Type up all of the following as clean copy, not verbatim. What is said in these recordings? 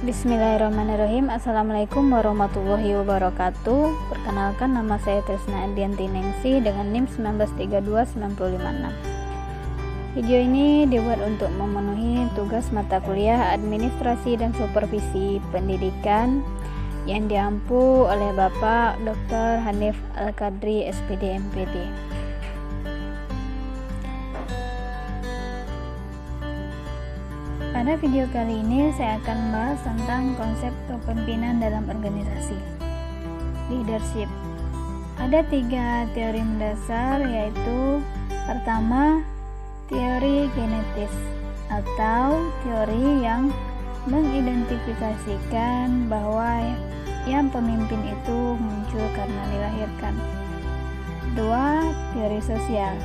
Bismillahirrahmanirrahim. Assalamualaikum warahmatullahi wabarakatuh. Perkenalkan, nama saya Tresna Edianti Ningsih dengan NIM 1932956. Video ini dibuat untuk memenuhi tugas mata kuliah Administrasi dan Supervisi Pendidikan yang diampu oleh Bapak Dr. Hanif Al-Qadri, SPD MPD. Pada video kali ini saya akan membahas tentang konsep kepemimpinan dalam organisasi. Leadership. Ada 3 teori mendasar, yaitu pertama, teori genetis atau teori yang mengidentifikasikan bahwa yang pemimpin itu muncul karena dilahirkan. Kedua, teori sosial.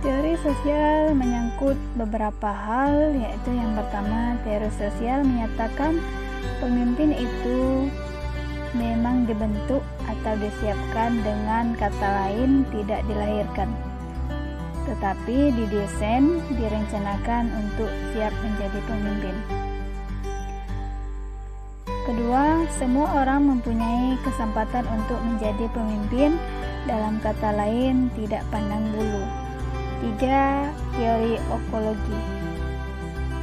Teori sosial menyangkut beberapa hal, yaitu yang pertama, teori sosial menyatakan pemimpin itu memang dibentuk atau disiapkan, dengan kata lain tidak dilahirkan, tetapi didesain, direncanakan untuk siap menjadi pemimpin. Kedua, semua orang mempunyai kesempatan untuk menjadi pemimpin, dalam kata lain tidak pandang bulu. 3. Teori okologi.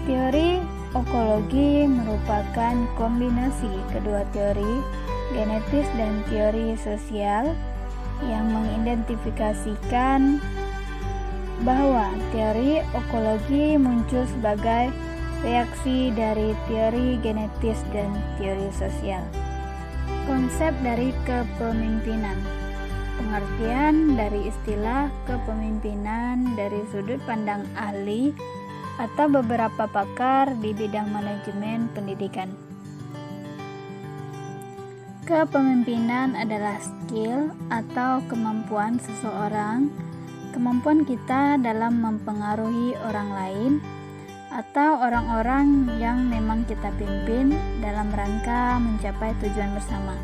Teori okologi merupakan kombinasi kedua teori genetis dan teori sosial yang mengidentifikasikan bahwa teori okologi muncul sebagai reaksi dari teori genetis dan teori sosial. Konsep dari kepemimpinan. Pengertian dari istilah kepemimpinan dari sudut pandang ahli atau beberapa pakar di bidang manajemen pendidikan. Kepemimpinan adalah skill atau kemampuan seseorang, kemampuan kita dalam mempengaruhi orang lain atau orang-orang yang memang kita pimpin dalam rangka mencapai tujuan bersama.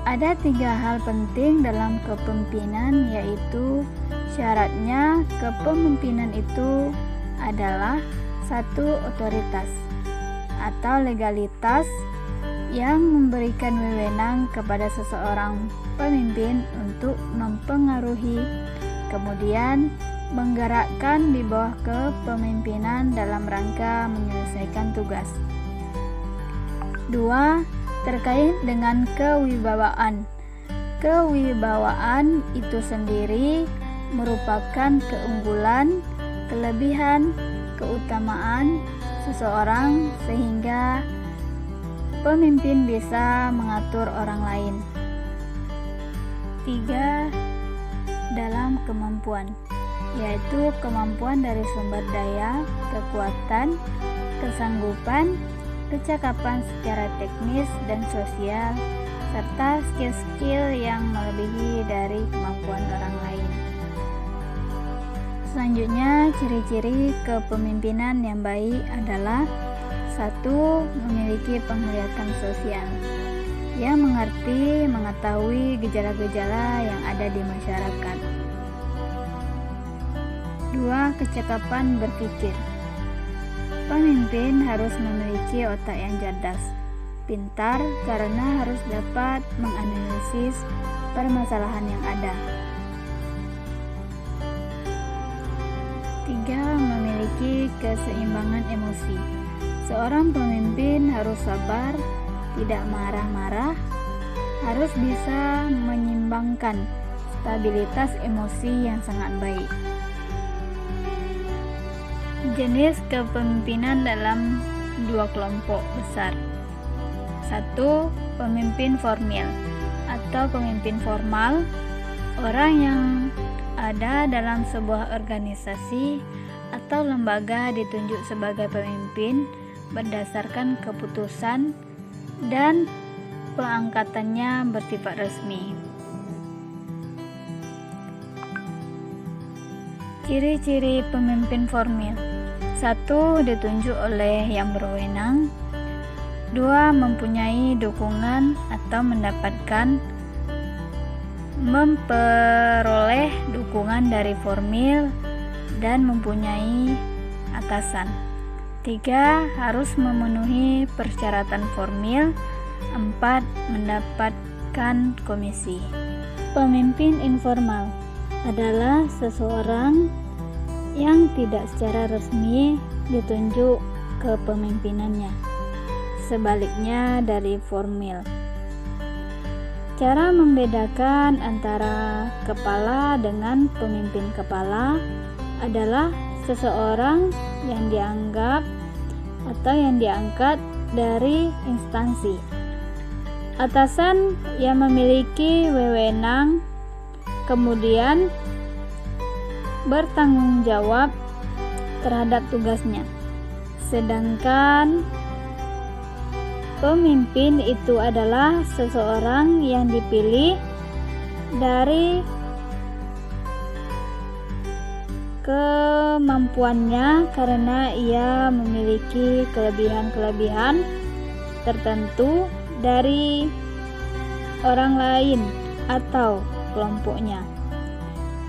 Ada 3 hal penting dalam kepemimpinan, yaitu syaratnya kepemimpinan itu adalah 1. Otoritas atau legalitas yang memberikan wewenang kepada seseorang pemimpin untuk mempengaruhi, kemudian menggerakkan di bawah kepemimpinan dalam rangka menyelesaikan tugas. 2. Terkait dengan kewibawaan. Kewibawaan itu sendiri merupakan keunggulan, kelebihan, keutamaan seseorang sehingga pemimpin bisa mengatur orang lain. 3. Dalam kemampuan, yaitu kemampuan dari sumber daya, kekuatan, kesanggupan, kecakapan secara teknis dan sosial, serta skill-skill yang melebihi dari kemampuan orang lain. Selanjutnya, ciri-ciri kepemimpinan yang baik adalah 1. Memiliki penglihatan sosial, yang mengetahui gejala-gejala yang ada di masyarakat. 2. Kecakapan berpikir. Pemimpin harus memiliki otak yang cerdas, pintar, karena harus dapat menganalisis permasalahan yang ada. 3. Memiliki keseimbangan emosi. Seorang pemimpin harus sabar, tidak marah-marah, harus bisa menyeimbangkan stabilitas emosi yang sangat baik. Jenis kepemimpinan dalam 2 kelompok besar. 1. Pemimpin formal atau pemimpin formal, orang yang ada dalam sebuah organisasi atau lembaga ditunjuk sebagai pemimpin berdasarkan keputusan dan pengangkatannya bersifat resmi. Ciri-ciri pemimpin formal. 1. Ditunjuk oleh yang berwenang. 2. Mempunyai dukungan atau memperoleh dukungan dari formil dan mempunyai atasan. 3. Harus memenuhi persyaratan formil. 4. Mendapatkan komisi. Pemimpin informal adalah seseorang yang tidak secara resmi ditunjuk kepemimpinannya, sebaliknya dari formil. Cara membedakan antara kepala dengan pemimpin kepala adalah seseorang yang dianggap atau yang diangkat dari instansi. Atasan yang memiliki wewenang kemudian bertanggung jawab terhadap tugasnya. Sedangkan pemimpin itu adalah seseorang yang dipilih dari kemampuannya karena ia memiliki kelebihan-kelebihan tertentu dari orang lain atau kelompoknya.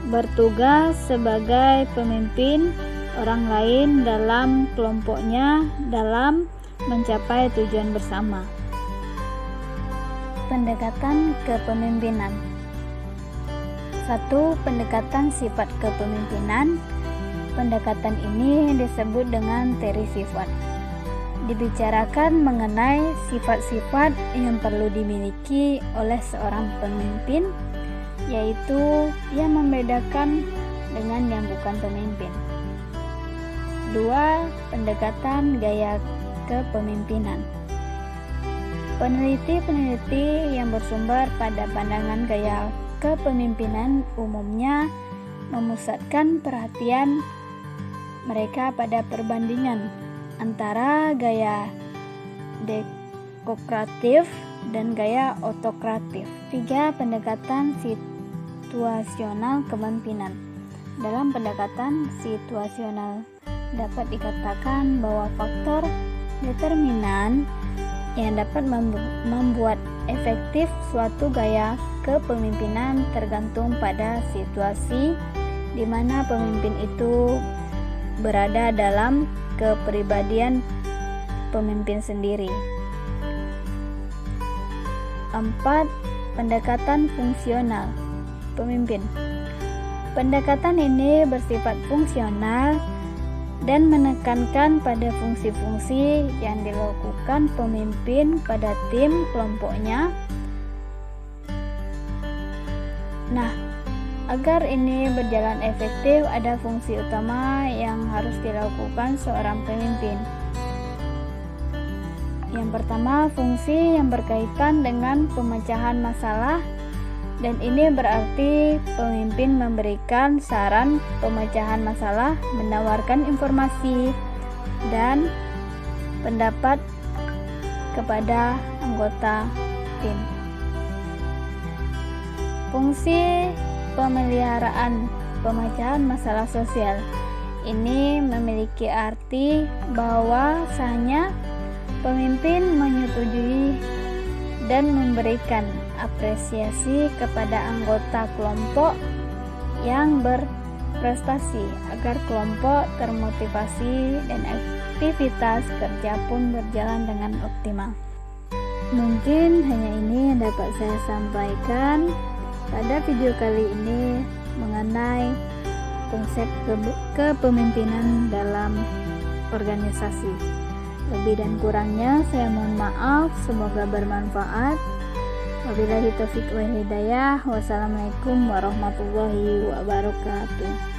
Bertugas sebagai pemimpin orang lain dalam kelompoknya dalam mencapai tujuan bersama. Pendekatan kepemimpinan. 1. Pendekatan sifat kepemimpinan. Pendekatan ini disebut dengan teori sifat. Dibicarakan mengenai sifat-sifat yang perlu dimiliki oleh seorang pemimpin, yaitu yang membedakan dengan yang bukan pemimpin. 2. Pendekatan gaya kepemimpinan. Peneliti-peneliti yang bersumber pada pandangan gaya kepemimpinan umumnya memusatkan perhatian mereka pada perbandingan antara gaya demokratif dan gaya otokratif. 3. Pendekatan situasional kepemimpinan. Dalam pendekatan situasional dapat dikatakan bahwa faktor determinan yang dapat membuat efektif suatu gaya kepemimpinan tergantung pada situasi di mana pemimpin itu berada dalam kepribadian pemimpin sendiri. 4. Pendekatan fungsional pemimpin. Pendekatan ini bersifat fungsional dan menekankan pada fungsi-fungsi yang dilakukan pemimpin pada tim kelompoknya. Nah, agar ini berjalan efektif, ada fungsi utama yang harus dilakukan seorang pemimpin. Yang pertama, fungsi yang berkaitan dengan pemecahan masalah, dan ini berarti pemimpin memberikan saran pemecahan masalah, menawarkan informasi dan pendapat kepada anggota tim. Fungsi pemeliharaan pemecahan masalah sosial ini memiliki arti bahwa sahnya pemimpin menyetujui dan memberikan apresiasi kepada anggota kelompok yang berprestasi agar kelompok termotivasi dan aktivitas kerja pun berjalan dengan optimal. Mungkin hanya ini yang dapat saya sampaikan pada video kali ini mengenai konsep kepemimpinan dalam organisasi. Lebih dan kurangnya saya mohon maaf, semoga bermanfaat. Wabillahi taufiq wal hidayah. Wassalamualaikum warahmatullahi wabarakatuh.